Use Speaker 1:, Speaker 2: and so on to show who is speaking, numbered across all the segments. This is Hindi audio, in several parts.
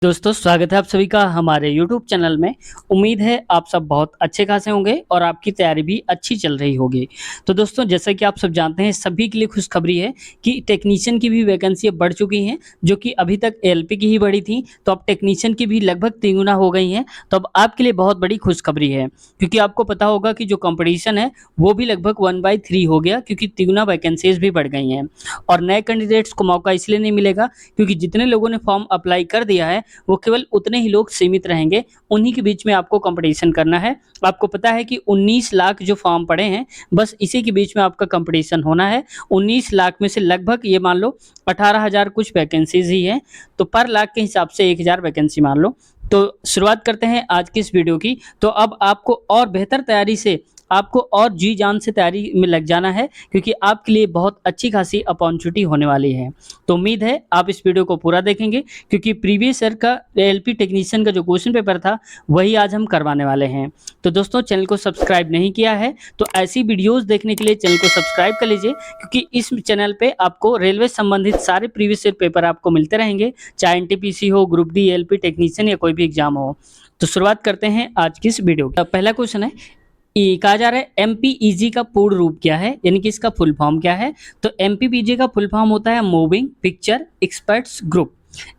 Speaker 1: दोस्तों स्वागत है आप सभी का हमारे YouTube चैनल में। उम्मीद है आप सब बहुत अच्छे खासे होंगे और आपकी तैयारी भी अच्छी चल रही होगी। तो दोस्तों जैसा कि आप सब जानते हैं सभी के लिए खुशखबरी है कि टेक्नीशियन की भी वैकेंसी अब बढ़ चुकी हैं, जो कि अभी तक एएलपी की ही बढ़ी थी, तो अब टेक्नीशियन की भी लगभग 3 गुना हो गई हैं। तो अब आपके लिए बहुत बड़ी खुशखबरी है, क्योंकि आपको पता होगा कि जो कॉम्पिटिशन है वो भी लगभग 1/3 हो गया, क्योंकि 3 गुना वैकेंसीज भी बढ़ गई हैं। और नए कैंडिडेट्स को मौका इसलिए नहीं मिलेगा क्योंकि जितने लोगों ने फॉर्म अप्लाई कर दिया है वो केवल उतने ही लोग सीमित रहेंगे, उन्हीं के बीच में आपको कंपटीशन करना है। आपको पता है कि 19 लाख जो फॉर्म पड़े हैं, बस इसी के बीच में आपका कंपटीशन होना है। 19 लाख में से लगभग ये मान लो 18,000 कुछ वैकेंसीज ही हैं, तो पर लाख के हिसाब से 1,000 वैकेंसी मान लो। तो शुरुआत करते हैं आज की इस वीडियो की। तो अब आपको और बेहतर तैयारी से, आपको और जी जान से तैयारी में लग जाना है, क्योंकि आपके लिए बहुत अच्छी खासी अपॉर्चुनिटी होने वाली है। तो उम्मीद है आप इस वीडियो को पूरा देखेंगे, क्योंकि प्रीवियस ईयर का एएलपी टेक्नीशियन का जो क्वेश्चन पेपर था वही आज हम करवाने वाले हैं। तो दोस्तों चैनल को सब्सक्राइब नहीं किया है तो ऐसी वीडियोस देखने के लिए चैनल को सब्सक्राइब कर लीजिए, क्योंकि इस चैनल पे आपको रेलवे संबंधित सारे प्रीवियस ईयर पेपर आपको मिलते रहेंगे, चाहे एनटीपीसी हो, ग्रुप डी, एएलपी टेक्नीशियन या कोई भी एग्जाम हो। तो शुरुआत करते हैं आज की इस वीडियो की। पहला क्वेश्चन है, कहा जा रहा है एमपीईजी का पूर्ण रूप क्या है, यानी कि इसका फुल फॉर्म क्या है। तो एमपीईजी का फुल फॉर्म होता है moving picture experts group.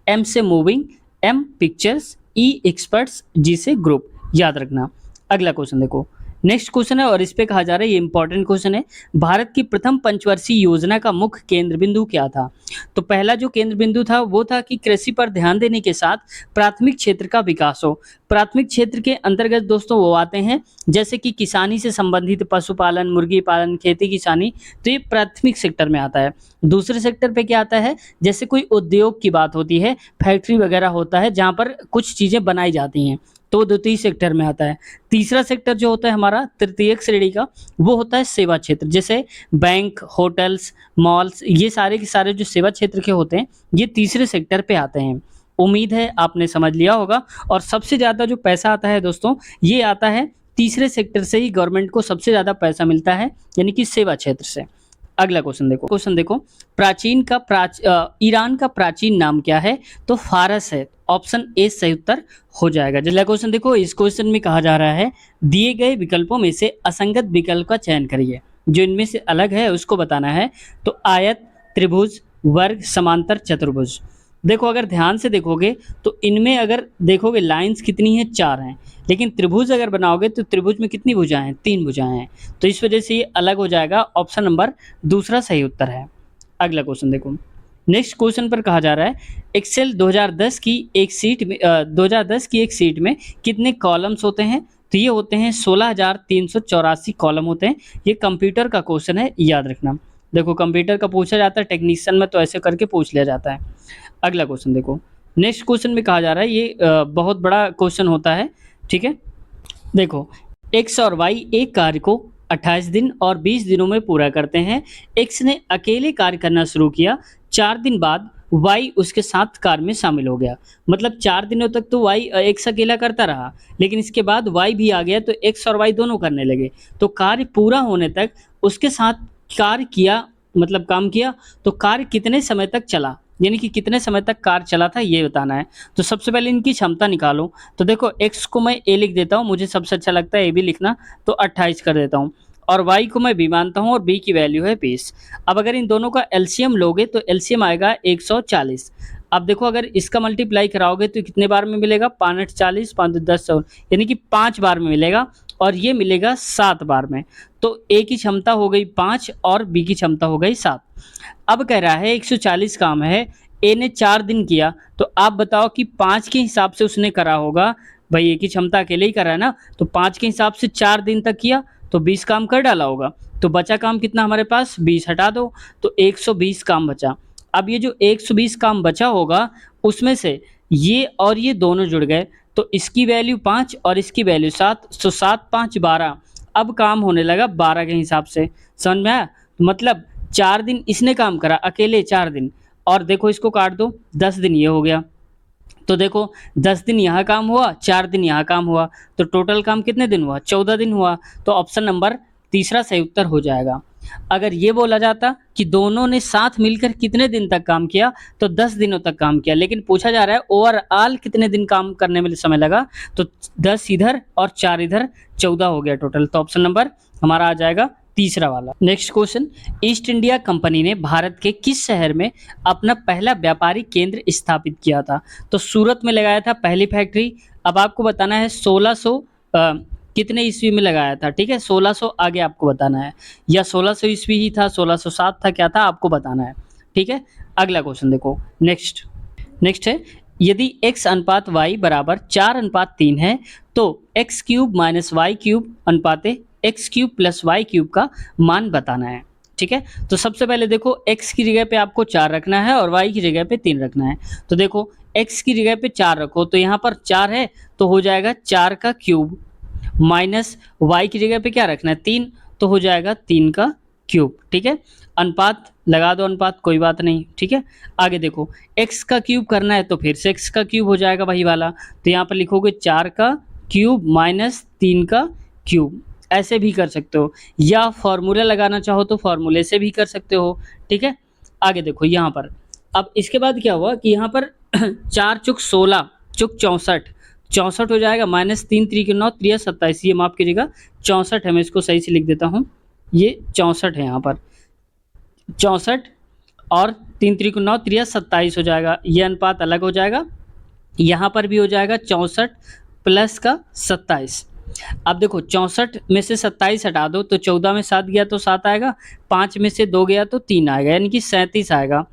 Speaker 1: M से moving, M pictures, E experts, G से ग्रुप, याद रखना। अगला क्वेश्चन देखो, नेक्स्ट क्वेश्चन है और इस पे कहा जा रहा है, ये इंपॉर्टेंट क्वेश्चन है, भारत की प्रथम पंचवर्षीय योजना का मुख्य केंद्र बिंदु क्या था। तो पहला जो केंद्र बिंदु था वो था कि कृषि पर ध्यान देने के साथ प्राथमिक क्षेत्र का विकास हो। प्राथमिक क्षेत्र के अंतर्गत दोस्तों वो आते हैं जैसे कि किसानी से संबंधित पशुपालन, मुर्गी पालन, खेती किसानी, तो ये प्राथमिक सेक्टर में आता है। दूसरे सेक्टर पे क्या आता है, जैसे कोई उद्योग की बात होती है, फैक्ट्री वगैरह होता है जहाँ पर कुछ चीज़ें बनाई जाती हैं, तो द्वितीय सेक्टर में आता है। तीसरा सेक्टर जो होता है हमारा तृतीयक श्रेणी का, वो होता है सेवा क्षेत्र, जैसे बैंक, होटल्स, मॉल्स, ये सारे के सारे जो सेवा क्षेत्र के होते हैं ये तीसरे सेक्टर पे आते हैं। उम्मीद है आपने समझ लिया होगा। और सबसे ज़्यादा जो पैसा आता है दोस्तों, ये आता है तीसरे सेक्टर से ही, गवर्नमेंट को सबसे ज़्यादा पैसा मिलता है, यानी कि सेवा क्षेत्र से। अगला क्वेश्चन देखो, ईरान का प्राचीन नाम क्या है। तो फारस है, ऑप्शन ए सही उत्तर हो जाएगा। अगला क्वेश्चन देखो, इस क्वेश्चन में कहा जा रहा है दिए गए विकल्पों में से असंगत विकल्प का चयन करिए, जो इनमें से अलग है उसको बताना है। तो आयत, त्रिभुज, वर्ग, समांतर, चतुर्भुज। देखो अगर ध्यान से देखोगे तो इनमें अगर देखोगे लाइंस कितनी है, 4 हैं, लेकिन त्रिभुज अगर बनाओगे तो त्रिभुज में कितनी भुजाएं हैं, 3 भुजाएं हैं, तो इस वजह से ये अलग हो जाएगा। ऑप्शन नंबर दूसरा सही उत्तर है। अगला क्वेश्चन देखो, नेक्स्ट क्वेश्चन पर कहा जा रहा है एक्सेल 2010 की एक सीट में 2010 की एक सीट में कितने कॉलम्स होते हैं। तो ये होते हैं 16,384 कॉलम होते हैं। ये कंप्यूटर का क्वेश्चन है, याद रखना। देखो कंप्यूटर का पूछा जाता है टेक्नीशियन में, तो ऐसे करके पूछ लिया जाता है। अगला क्वेश्चन देखो, नेक्स्ट क्वेश्चन में कहा जा रहा है, ये बहुत बड़ा क्वेश्चन होता है, ठीक है। देखो एक्स और वाई एक कार्य को 28 दिन और 20 दिनों में पूरा करते हैं। एक्स ने अकेले कार्य करना शुरू किया, 4 दिन बाद वाई उसके साथ कार्य में शामिल हो गया। मतलब 4 दिनों तक तो वाई एक्स अकेला करता रहा, लेकिन इसके बाद वाई भी आ गया, तो एक्स और वाई दोनों करने लगे। तो कार्य पूरा होने तक उसके साथ कार्य किया, मतलब काम किया, तो कार्य कितने समय तक चला, यानी कि कितने समय तक कार्य चला था, ये बताना है। तो सबसे पहले इनकी क्षमता निकालो। तो देखो x को मैं a लिख देता हूँ, मुझे सबसे अच्छा लगता है a भी लिखना, तो 28 कर देता हूँ। और y को मैं b मानता हूँ और b की वैल्यू है 20। अब अगर इन दोनों का एलसीएम लोगे तो एलसीएम आएगा 140। अब देखो अगर इसका मल्टीप्लाई कराओगे तो कितने बार में मिलेगा, 5 40, 5 10 100, यानी कि 5 बार में मिलेगा, और ये मिलेगा 7 बार में। तो a की क्षमता हो गई 5 और b की क्षमता हो गई 7। अब कह रहा है 140 काम है, ए ने 4 दिन किया, तो आप बताओ कि 5 के हिसाब से उसने करा होगा, भाई ए की क्षमता अकेले ही करा है ना, तो 5 के हिसाब से 4 दिन तक किया तो 20 काम कर डाला होगा। तो बचा काम कितना हमारे पास, 20 हटा दो, तो 120 काम बचा। अब ये जो 120 काम बचा होगा उसमें से ये और ये दोनों जुड़ गए, तो इसकी वैल्यू 5 और इसकी वैल्यू 7, तो 7 5 12। अब काम होने लगा 12 के हिसाब से, समझ में आया। मतलब 4 दिन इसने काम करा अकेले, 4 दिन, और देखो इसको काट दो, 10 दिन ये हो गया। तो देखो 10 दिन यहाँ काम हुआ, 4 दिन यहाँ काम हुआ, तो टोटल काम कितने दिन हुआ, 14 दिन हुआ। तो ऑप्शन नंबर तीसरा सही उत्तर हो जाएगा। अगर ये बोला जाता कि दोनों ने साथ मिलकर कितने दिन तक काम किया, तो 10 दिनों तक काम किया, लेकिन पूछा जा रहा है ओवरऑल कितने दिन काम करने में समय लगा, तो 10 इधर और 4 इधर, 14 हो गया टोटल। तो ऑप्शन नंबर हमारा आ जाएगा तीसरा वाला। Next question, east India company ने भारत के किस शहर में अपना पहला व्यापारिक केंद्र स्थापित किया था? तो सूरत में लगाया था पहली फैक्ट्री। अब आपको बताना है 1600 कितने ईस्वी में लगाया था, ठीक है, 1600 आगे आपको बताना है, या 1600 ईस्वी ही था, 1607 था, क्या था आपको बताना है, ठीक है। अगला क्वेश्चन देखो, नेक्स्ट है, यदि x अनुपात y बराबर 4:3 है तो x cube minus y cube अनुपाते x cube plus y cube का मान बताना है, ठीक है। तो सबसे पहले देखो x की जगह पे आपको 4 रखना है और y की जगह पे 3 रखना है। तो देखो x की जगह पे 4 रखो, तो यहाँ पर 4 है तो हो जाएगा 4 का क्यूब, माइनस y की जगह पे क्या रखना है 3, तो हो जाएगा 3 का क्यूब, ठीक है। अनुपात लगा दो, अनुपात कोई बात नहीं, ठीक है। आगे देखो x का क्यूब करना है तो फिर से x का क्यूब हो जाएगा वही वाला, तो यहाँ पर लिखोगे 4 का क्यूब माइनस 3 का क्यूब, ऐसे भी कर सकते हो, या फॉर्मूला लगाना चाहो तो फॉर्मूले से भी कर सकते हो, ठीक है। आगे देखो यहाँ पर, अब इसके बाद क्या हुआ कि यहाँ पर 4 चुक 16 चुक 64 हो जाएगा, माइनस 3 3 9 3 27, ये माफ कीजिएगा 64 है, मैं इसको सही से लिख देता हूँ, ये 64 है यहाँ पर, 64 और 3 3 9 3 27 हो जाएगा, ये अनुपात अलग हो जाएगा, यहाँ पर भी हो जाएगा 64 प्लस का 27। अब देखो 64 में से 27 हटा दो तो 14 में 7 गया तो 7 आएगा, 5 में से 2 गया तो 3 आएगा, यानी कि 37 आएगा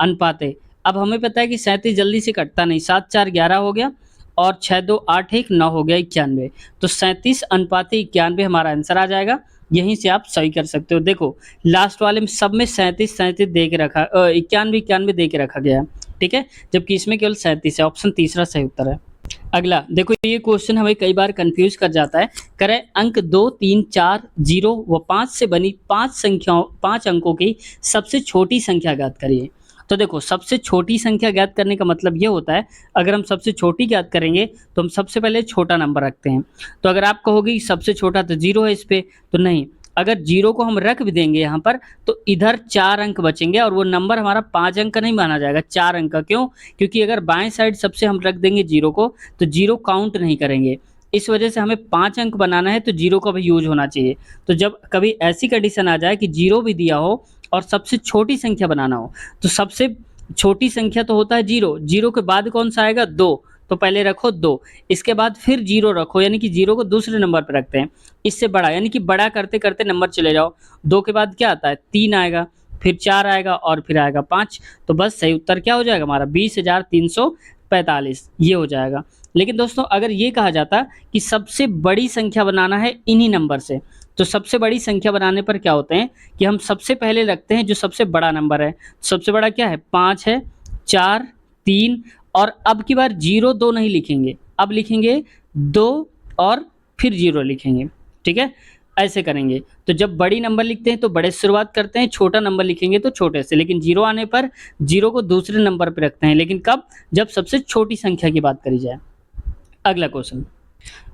Speaker 1: अनुपाते। अब हमें पता है कि 37 जल्दी से कटता नहीं, 7 4 11 हो गया और 6 2 8 1 9 हो गया 91, तो 37 अनुपाते 91 हमारा आंसर आ जाएगा। यहीं से आप सही कर सकते हो। देखो लास्ट वाले में सब में 37 दे के रखा 91 दे के रखा गया है, ठीक है, जबकि इसमें केवल 37 है, ऑप्शन तीसरा सही उत्तर है। अगला देखो, ये क्वेश्चन हमें कई बार कंफ्यूज कर जाता है, करें अंक 2 3 4 0 व 5 से बनी 5 अंकों की सबसे छोटी संख्या ज्ञात करिए। तो देखो सबसे छोटी संख्या ज्ञात करने का मतलब ये होता है, अगर हम सबसे छोटी ज्ञात करेंगे तो हम सबसे पहले छोटा नंबर रखते हैं। तो अगर आप कहोगे सबसे छोटा तो 0 है इस पे, तो नहीं, अगर 0 को हम रख भी देंगे यहाँ पर तो इधर 4 अंक बचेंगे और वो नंबर हमारा 5 अंक का नहीं माना जाएगा, 4 अंक का। क्यों? क्योंकि अगर बाएं साइड सबसे हम रख देंगे 0 को तो 0 काउंट नहीं करेंगे, इस वजह से हमें 5 अंक बनाना है तो 0 का भी यूज होना चाहिए। तो जब कभी ऐसी कंडीशन आ जाए कि 0 भी दिया हो और सबसे छोटी संख्या बनाना हो, तो सबसे छोटी संख्या तो होता है 0, 0 के बाद कौन सा आएगा 2, तो पहले रखो 2, इसके बाद फिर 0 रखो, यानी कि 0 को दूसरे नंबर पर रखते हैं, इससे बड़ा, यानी कि बड़ा करते करते नंबर चले जाओ, 2 के बाद क्या आता है 3 आएगा, फिर 4 आएगा और फिर आएगा 5, तो बस सही उत्तर क्या हो जाएगा हमारा 20,345, ये हो जाएगा। लेकिन दोस्तों अगर ये कहा जाता कि सबसे बड़ी संख्या बनाना है इन्हीं नंबर से, तो सबसे बड़ी संख्या बनाने पर क्या होते हैं कि हम सबसे पहले रखते हैं जो सबसे बड़ा नंबर है। सबसे बड़ा क्या है 5 है, 4 3 और अब की बार 0 2 नहीं लिखेंगे, अब लिखेंगे 2 और फिर 0 लिखेंगे, ठीक है, ऐसे करेंगे। तो जब बड़ी नंबर लिखते हैं तो बड़े से शुरुआत करते हैं, छोटा नंबर लिखेंगे तो छोटे से, लेकिन 0 आने पर 0 को दूसरे नंबर पर रखते हैं, लेकिन कब, जब सबसे छोटी संख्या की बात करी जाए। अगला क्वेश्चन,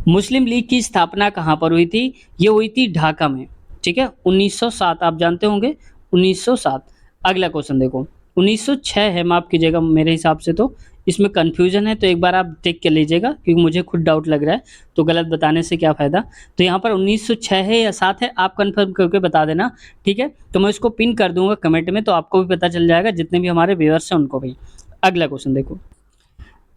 Speaker 1: मुस्लिम लीग की स्थापना कहाँ पर हुई थी? ये हुई थी ढाका में, ठीक है, 1907, आप जानते होंगे 1907। अगला क्वेश्चन देखो 1906 है, माफ कीजिएगा मेरे हिसाब से तो इसमें कन्फ्यूजन है, तो एक बार आप देख के लीजिएगा क्योंकि मुझे खुद डाउट लग रहा है, तो गलत बताने से क्या फ़ायदा। तो यहाँ पर 1906 है या 7 है, आप कन्फर्म करके बता देना, ठीक है, तो मैं इसको पिन कर दूंगा कमेंट में, तो आपको भी पता चल जाएगा, जितने भी हमारे व्यूअर्स हैं उनको भी। अगला क्वेश्चन देखो,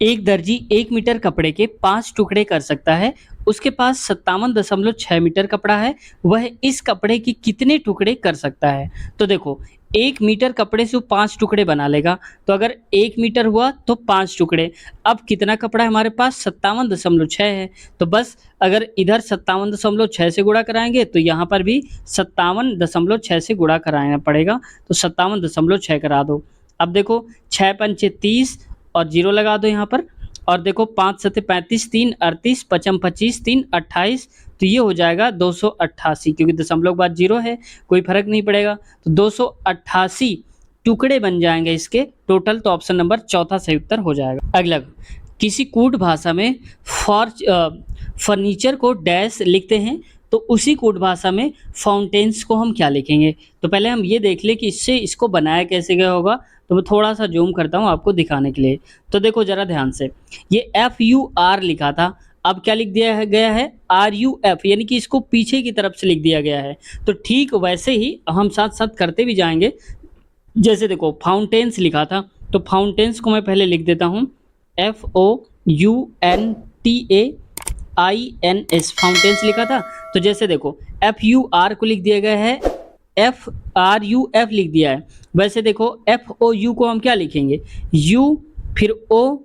Speaker 1: एक दर्जी 1 मीटर कपड़े के 5 टुकड़े कर सकता है, उसके पास 57.6 मीटर कपड़ा है, वह इस कपड़े की कितने टुकड़े कर सकता है? तो देखो 1 मीटर कपड़े से वो 5 टुकड़े बना लेगा, तो अगर 1 मीटर हुआ तो 5 टुकड़े। अब कितना कपड़ा है हमारे पास 57.6 है, तो बस अगर इधर 57.6 से गुणा कराएंगे तो यहाँ पर भी 57.6 से गुणा कराना पड़ेगा, तो 57.6 करा दो। अब देखो 6 पंचे 30 और 0 लगा दो यहाँ पर, और देखो 5 सत्ते 35, 3 38, 55 25, 3 28, तो ये हो जाएगा 288, क्योंकि दशमलव के बाद 0 है, कोई फर्क नहीं पड़ेगा, तो 288 टुकड़े बन जाएंगे इसके टोटल, तो ऑप्शन नंबर चौथा सही उत्तर हो जाएगा। अगला, किसी कूट भाषा में फर्नीचर को डैश लिखते हैं तो उसी कोड भाषा में फाउंटेन्स को हम क्या लिखेंगे। तो पहले हम ये देख लें कि इससे इसको बनाया कैसे गया होगा। तो मैं थोड़ा सा जूम करता हूँ आपको दिखाने के लिए। तो देखो ज़रा ध्यान से, ये FUR लिखा था, अब क्या लिख दिया गया है RUF, यानी कि इसको पीछे की तरफ से लिख दिया गया है। तो ठीक वैसे ही हम साथ साथ करते भी जाएंगे। जैसे देखो फाउंटेन्स लिखा था, तो फाउंटेन्स को मैं पहले लिख देता हूँ FOUNTAINS, फाउंटेन्स लिखा था। तो जैसे देखो FUR को लिख दिया गया है, FRUF लिख दिया है। वैसे देखो FOU को हम क्या लिखेंगे, U फिर O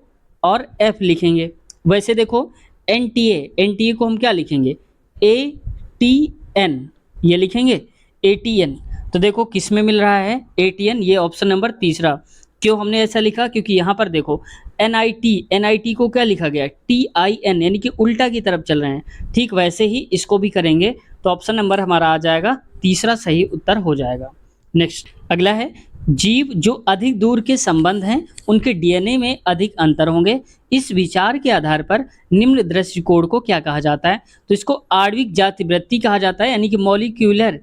Speaker 1: और F लिखेंगे। वैसे देखो NTA को हम क्या लिखेंगे, ATN, ये लिखेंगे ATN। तो देखो किस में मिल रहा है ATN, ये ऑप्शन नंबर तीसरा। क्यों हमने ऐसा लिखा, क्योंकि यहाँ पर देखो NIT को क्या लिखा गया है TIN, यानी कि उल्टा की तरफ चल रहे हैं। ठीक वैसे ही इसको भी करेंगे तो ऑप्शन नंबर हमारा आ जाएगा तीसरा, सही उत्तर हो जाएगा। नेक्स्ट अगला है, जीव जो अधिक दूर के संबंध हैं उनके DNA में अधिक अंतर होंगे। इस विचार के आधार पर निम्न दृष्टिकोण को क्या कहा जाता है। तो इसको आणविक जातिवृत्ति कहा जाता है, यानी कि मॉलिक्यूलर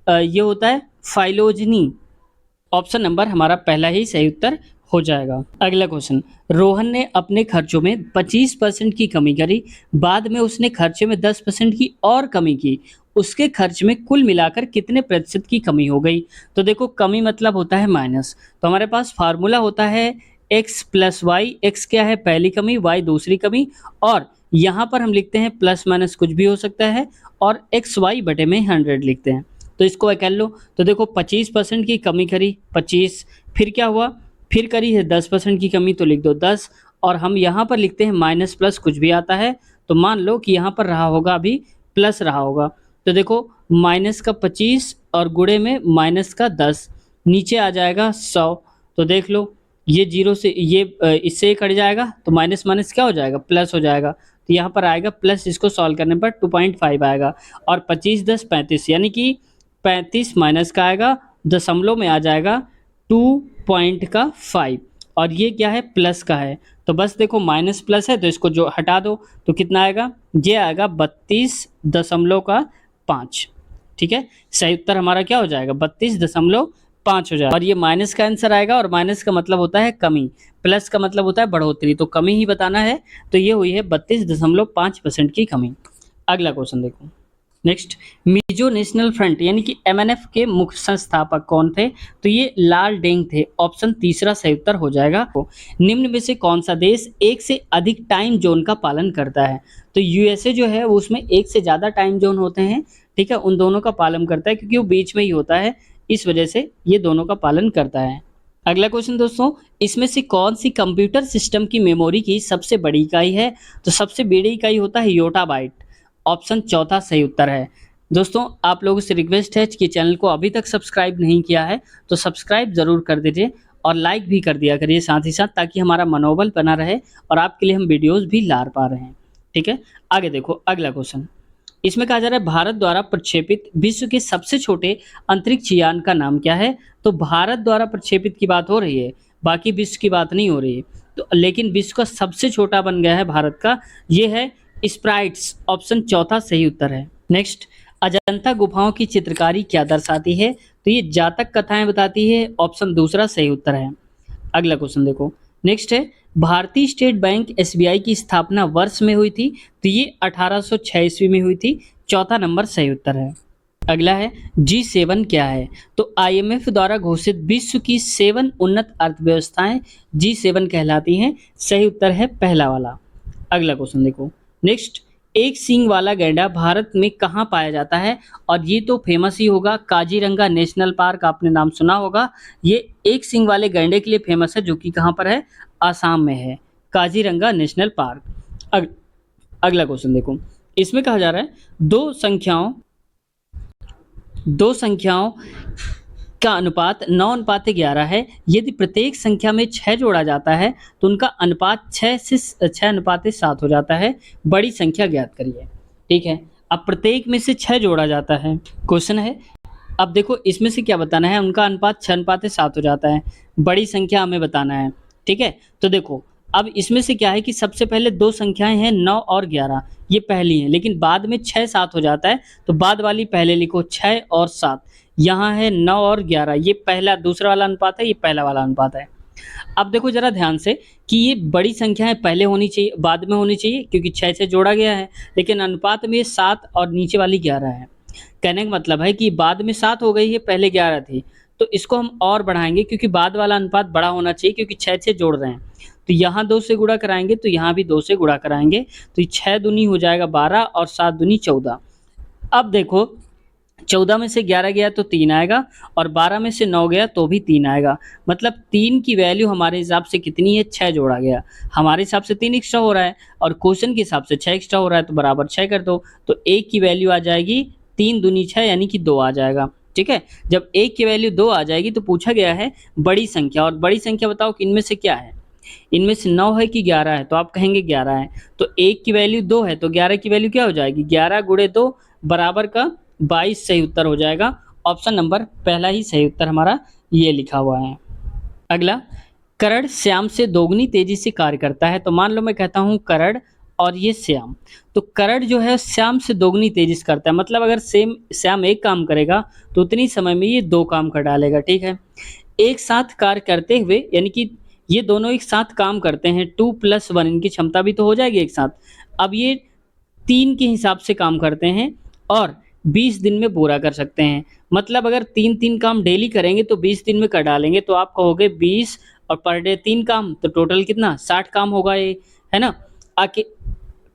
Speaker 1: ये होता है फाइलोजेनी। ऑप्शन नंबर हमारा पहला ही सही उत्तर हो जाएगा। अगला क्वेश्चन, रोहन ने अपने खर्चों में 25% की कमी करी, बाद में उसने खर्चे में 10% की और कमी की, उसके खर्च में कुल मिलाकर कितने प्रतिशत की कमी हो गई। तो देखो कमी मतलब होता है माइनस, तो हमारे पास फार्मूला होता है x प्लस वाई। एक्स क्या है पहली कमी, y दूसरी कमी, और यहाँ पर हम लिखते हैं प्लस माइनस कुछ भी हो सकता है, और XY बटे में 100 लिखते हैं। तो इसको कर लो। तो देखो 25% की कमी करी 25, फिर क्या हुआ, फिर करी है 10% की कमी, तो लिख दो 10, और हम यहाँ पर लिखते हैं माइनस प्लस कुछ भी आता है, तो मान लो कि यहाँ पर रहा होगा अभी प्लस रहा होगा। तो देखो माइनस का 25 और गुणे में माइनस का 10, नीचे आ जाएगा 100। तो देख लो ये जीरो से ये इससे कट जाएगा, तो माइनस माइनस क्या हो जाएगा, प्लस हो जाएगा। तो यहाँ पर आएगा प्लस, इसको सॉल्व करने पर 2.5 आएगा, और 25 10 35, यानी कि 35 माइनस का आएगा, दशमलव में आ जाएगा 2.5, और ये क्या है प्लस का है। तो बस देखो माइनस प्लस है तो इसको जो हटा दो, तो कितना आएगा, ये आएगा 32.5। ठीक है, सही उत्तर हमारा क्या हो जाएगा 32.5 हो जाएगा। और ये माइनस का आंसर आएगा, और माइनस का मतलब होता है कमी, प्लस का मतलब होता है बढ़ोतरी, तो कमी ही बताना है। तो ये हुई है 32.5% की कमी। अगला क्वेश्चन देखो। नेक्स्ट, मिजो नेशनल फ्रंट यानी कि MNF के मुख्य संस्थापक कौन थे। तो ये लाल डेंग थे, ऑप्शन तीसरा सही उत्तर हो जाएगा। निम्न में से कौन सा देश एक से अधिक टाइम जोन का पालन करता है। तो USA जो है वो उसमें एक से ज़्यादा टाइम जोन होते हैं, ठीक है, उन दोनों का पालन करता है, क्योंकि वो बीच में ही होता है, इस वजह से ये दोनों का पालन करता है। अगला क्वेश्चन दोस्तों, इसमें से कौन सी कंप्यूटर सिस्टम की मेमोरी की सबसे बड़ी इकाई है। तो सबसे बड़ी इकाई होता है योटाबाइट, ऑप्शन चौथा सही उत्तर है। दोस्तों आप लोगों से रिक्वेस्ट है कि चैनल को अभी तक सब्सक्राइब नहीं किया है तो सब्सक्राइब ज़रूर कर दीजिए, और लाइक भी कर दिया करिए साथ ही साथ, ताकि हमारा मनोबल बना रहे और आपके लिए हम वीडियोस भी ला पा रहे हैं। ठीक है, आगे देखो अगला क्वेश्चन। इसमें कहा जा रहा है भारत द्वारा प्रक्षेपित विश्व के सबसे छोटे अंतरिक्ष यान का नाम क्या है। तो भारत द्वारा प्रक्षेपित की बात हो रही है, बाकी विश्व की बात नहीं हो रही है। तो लेकिन विश्व का सबसे छोटा बन गया है भारत का, ये है स्प्राइट्स, ऑप्शन चौथा सही उत्तर है। नेक्स्ट, अजंता गुफाओं की चित्रकारी क्या दर्शाती है। तो ये जातक कथाएं बताती है, ऑप्शन दूसरा सही उत्तर है। अगला क्वेश्चन देखो। नेक्स्ट है, भारतीय स्टेट बैंक SBI की स्थापना वर्ष में हुई थी। तो ये 1806 ईस्वी में हुई थी, चौथा नंबर सही उत्तर है। अगला है, G7 क्या है। तो IMF द्वारा घोषित विश्व की 7 उन्नत अर्थव्यवस्थाएं G7 कहलाती हैं, सही उत्तर है पहला वाला। अगला क्वेश्चन देखो। नेक्स्ट, एक सींग वाला गैंडा भारत में कहाँ पाया जाता है। और ये तो फेमस ही होगा, काजीरंगा नेशनल पार्क आपने नाम सुना होगा। ये एक सींग वाले गैंडे के लिए फेमस है, जो कि कहाँ पर है, आसाम में है, काजीरंगा नेशनल पार्क। अगला क्वेश्चन देखो। इसमें कहा जा रहा है दो संख्याओं का अनुपात 9:11 है। यदि प्रत्येक संख्या में 6 जोड़ा जाता है तो उनका अनुपात 6:7 हो जाता है। बड़ी संख्या ज्ञात करिए। ठीक है, अब प्रत्येक में से 6 जोड़ा जाता है, क्वेश्चन है। अब देखो इसमें से क्या बताना है, उनका अनुपात 6:7 हो जाता है, बड़ी संख्या हमें बताना है। ठीक है, तो देखो अब इसमें से क्या है कि सबसे पहले 2 संख्याएँ हैं 9 और 11, ये पहली हैं, लेकिन बाद में 6, 7 हो जाता है, तो बाद वाली पहले लिखो 6 और 7। यहाँ है 9 और 11, ये पहला दूसरा वाला अनुपात है, ये पहला वाला अनुपात है। अब देखो ज़रा ध्यान से कि ये बड़ी संख्याएँ पहले होनी चाहिए, बाद में होनी चाहिए क्योंकि 6 से जोड़ा गया है, लेकिन अनुपात में ये 7 और नीचे वाली 11 है। कहने का मतलब है कि बाद में 7 हो गई है, पहले 11 थी, तो इसको हम और बढ़ाएँगे क्योंकि बाद वाला अनुपात बड़ा होना चाहिए क्योंकि 6 से जोड़ रहे हैं। तो यहाँ 2 से गुणा कराएँगे तो यहाँ भी 2 से गुणा कराएँगे, तो ये 6 दूनी हो जाएगा 12 और 7 दूनी 14। अब देखो 14 में से 11 गया तो 3 आएगा और 12 में से 9 गया तो भी 3 आएगा। मतलब 3 की वैल्यू हमारे हिसाब से कितनी है? 6 जोड़ा गया। हमारे हिसाब से 3 एक्स्ट्रा हो रहा है और क्वेश्चन के हिसाब से 6 एक्स्ट्रा हो रहा है तो बराबर 6 कर दो। तो 1 की वैल्यू आ जाएगी 3 दूनी 6 यानी कि 2 आ जाएगा। ठीक है? जब 1 की वैल्यू 2 आ जाएगी तो पूछा गया है बड़ी संख्या और बड़ी संख्या बताओ कि इनमें से क्या है? इनमें से 9 है कि 11 है? तो आप कहेंगे 11 है। तो 1 की वैल्यू 2 है तो 11 की वैल्यू क्या हो जाएगी? 11 गुणे 2 बराबर का 22 सही उत्तर हो जाएगा। ऑप्शन नंबर पहला ही सही उत्तर हमारा ये लिखा हुआ है। अगला, करड़ श्याम से दोगुनी तेजी से कार्य करता है। तो मान लो मैं कहता हूँ करड़ और ये श्याम, तो करड़ जो है श्याम से दोगुनी तेजी से करता है। मतलब अगर श्याम एक काम करेगा तो उतनी समय में ये 2 काम कर डालेगा। ठीक है? एक साथ कार्य करते हुए यानी कि ये दोनों एक साथ काम करते हैं, 2 + 1 इनकी क्षमता भी तो हो जाएगी एक साथ। अब ये 3 के हिसाब से काम करते हैं और 20 दिन में पूरा कर सकते हैं। मतलब अगर 3-3 काम डेली करेंगे तो 20 दिन में कर डालेंगे, तो आप कहोगे 20 और पर डे 3 काम, तो टोटल कितना 60 काम होगा ये, है ना? आके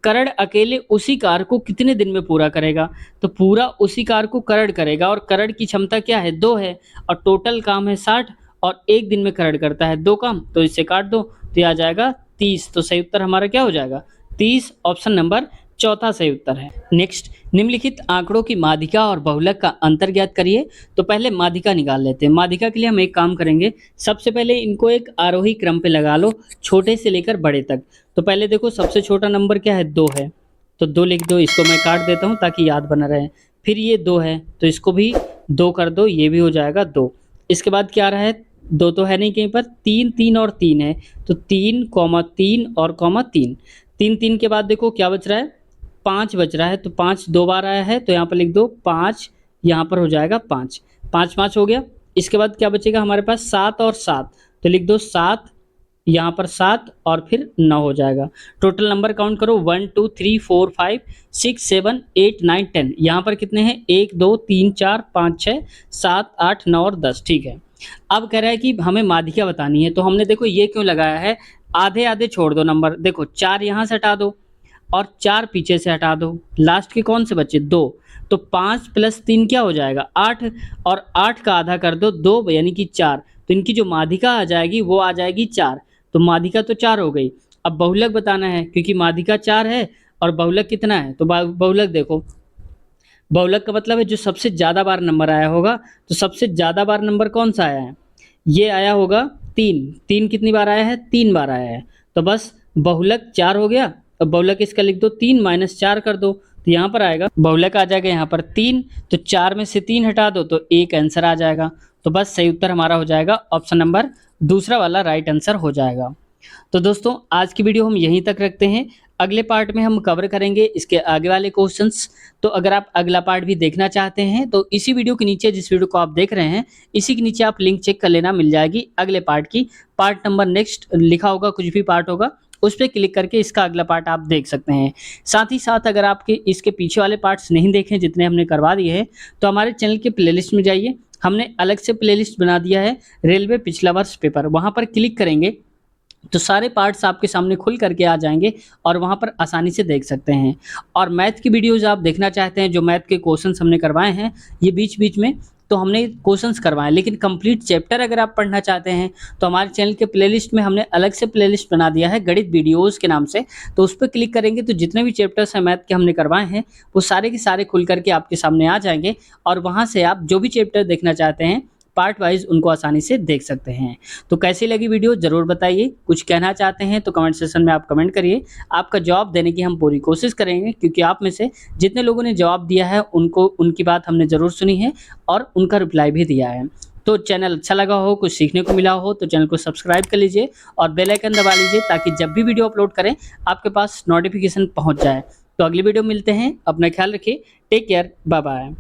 Speaker 1: करड़ अकेले उसी कार्य को कितने दिन में पूरा करेगा? तो पूरा उसी कार्य को करड़ करेगा और करड़ की क्षमता क्या है? 2 है और टोटल काम है 60 और 1 दिन में करड़ करता है 2 काम, तो इसे काट दो तो ये आ जाएगा 30। तो सही उत्तर हमारा क्या हो जाएगा? 30। ऑप्शन नंबर चौथा सही उत्तर है। नेक्स्ट, निम्नलिखित आंकड़ों की माध्यिका और बहुलक का अंतर ज्ञात करिए। तो पहले माध्यिका निकाल लेते हैं। माध्यिका के लिए हम एक काम करेंगे, सबसे पहले इनको एक आरोही क्रम पे लगा लो, छोटे से लेकर बड़े तक। तो पहले देखो सबसे छोटा नंबर क्या है? 2 है, तो 2 लिख दो, इसको मैं काट देता हूँ ताकि याद बना रहे। फिर ये 2 है तो इसको भी 2 कर दो, ये भी हो जाएगा 2। इसके बाद क्या आ रहा है? 2 तो है नहीं कहीं पर, 3, 3 और 3 है, तो 3, 3 और 3। 3, 3 के बाद देखो क्या बच रहा है? 5 बच रहा है, तो 5 2 बार आया है तो यहाँ पर लिख दो 5, यहाँ पर हो जाएगा 5। 5, 5 हो गया। इसके बाद क्या बचेगा हमारे पास? 7 और 7, तो लिख दो 7, यहाँ पर 7 और फिर 9 हो जाएगा। टोटल नंबर काउंट करो 1 2 3 4 5 6 7 8 9 10। यहाँ पर कितने हैं? 1 2 3 4 5 6 7 8 9 और 10। ठीक है? अब कह रहा है कि हमें माध्यिका बतानी है, तो हमने देखो ये क्यों लगाया है, आधे आधे छोड़ दो नंबर। देखो 4 यहाँ से हटा दो और 4 पीछे से हटा दो, लास्ट के कौन से बचे? 2। तो 5 + 3 क्या हो जाएगा? 8 और 8 का आधा कर दो 2 यानी कि 4, तो इनकी जो माध्यिका आ जाएगी वो आ जाएगी 4। तो माध्यिका तो 4 हो गई। अब बहुलक बताना है क्योंकि माध्यिका 4 है और बहुलक कितना है? तो बहुलक देखो, बहुलक का मतलब है जो सबसे ज़्यादा बार नंबर आया होगा, तो सबसे ज़्यादा बार नंबर कौन सा आया है? ये आया होगा 3। 3 कितनी बार आया है? 3 बार आया है। तो बस बहुलक 4 हो गया। अब बहुलक इसका लिख दो 3 - 4 कर दो, तो यहाँ पर आएगा बहुलक आ जाएगा यहाँ पर 3, तो 4 में से 3 हटा दो तो 1 आंसर आ जाएगा। तो बस सही उत्तर हमारा हो जाएगा ऑप्शन नंबर दूसरा वाला राइट आंसर हो जाएगा। तो दोस्तों आज की वीडियो हम यहीं तक रखते हैं। अगले पार्ट में हम कवर करेंगे इसके आगे वाले क्वेश्चंस। तो अगर आप अगला पार्ट भी देखना चाहते हैं तो इसी वीडियो के नीचे, जिस वीडियो को आप देख रहे हैं इसी के नीचे आप लिंक चेक कर लेना, मिल जाएगी अगले पार्ट की। पार्ट नंबर नेक्स्ट लिखा होगा, कुछ भी पार्ट होगा उस पर क्लिक करके इसका अगला पार्ट आप देख सकते हैं। साथ ही साथ अगर आपके इसके पीछे वाले पार्ट्स नहीं देखे जितने हमने करवा दिए हैं तो हमारे चैनल के प्लेलिस्ट में जाइए, हमने अलग से प्लेलिस्ट बना दिया है रेलवे पिछला वर्ष पेपर। वहाँ पर क्लिक करेंगे तो सारे पार्ट्स आपके सामने खुल करके आ जाएंगे और वहाँ पर आसानी से देख सकते हैं। और मैथ की वीडियोज़ आप देखना चाहते हैं, जो मैथ के क्वेश्चंस हमने करवाए हैं ये बीच बीच में, तो हमने क्वेश्चंस करवाए, लेकिन कंप्लीट चैप्टर अगर आप पढ़ना चाहते हैं तो हमारे चैनल के प्लेलिस्ट में हमने अलग से प्लेलिस्ट बना दिया है गणित वीडियोज़ के नाम से। तो उस पर क्लिक करेंगे तो जितने भी चैप्टर्स हैं मैथ के हमने करवाए हैं वो सारे के सारे खुल करके आपके सामने आ जाएंगे और वहाँ से आप जो भी चैप्टर देखना चाहते हैं पार्ट वाइज उनको आसानी से देख सकते हैं। तो कैसी लगी वीडियो ज़रूर बताइए, कुछ कहना चाहते हैं तो कमेंट सेक्शन में आप कमेंट करिए। आपका जवाब देने की हम पूरी कोशिश करेंगे क्योंकि आप में से जितने लोगों ने जवाब दिया है उनको, उनकी बात हमने ज़रूर सुनी है और उनका रिप्लाई भी दिया है। तो चैनल अच्छा लगा हो, कुछ सीखने को मिला हो तो चैनल को सब्सक्राइब कर लीजिए और बेल आइकन दबा लीजिए ताकि जब भी वीडियो अपलोड करें आपके पास नोटिफिकेशन पहुंच जाए। तो अगली वीडियो में मिलते हैं, अपना ख्याल रखिए, टेक केयर, बाय बाय।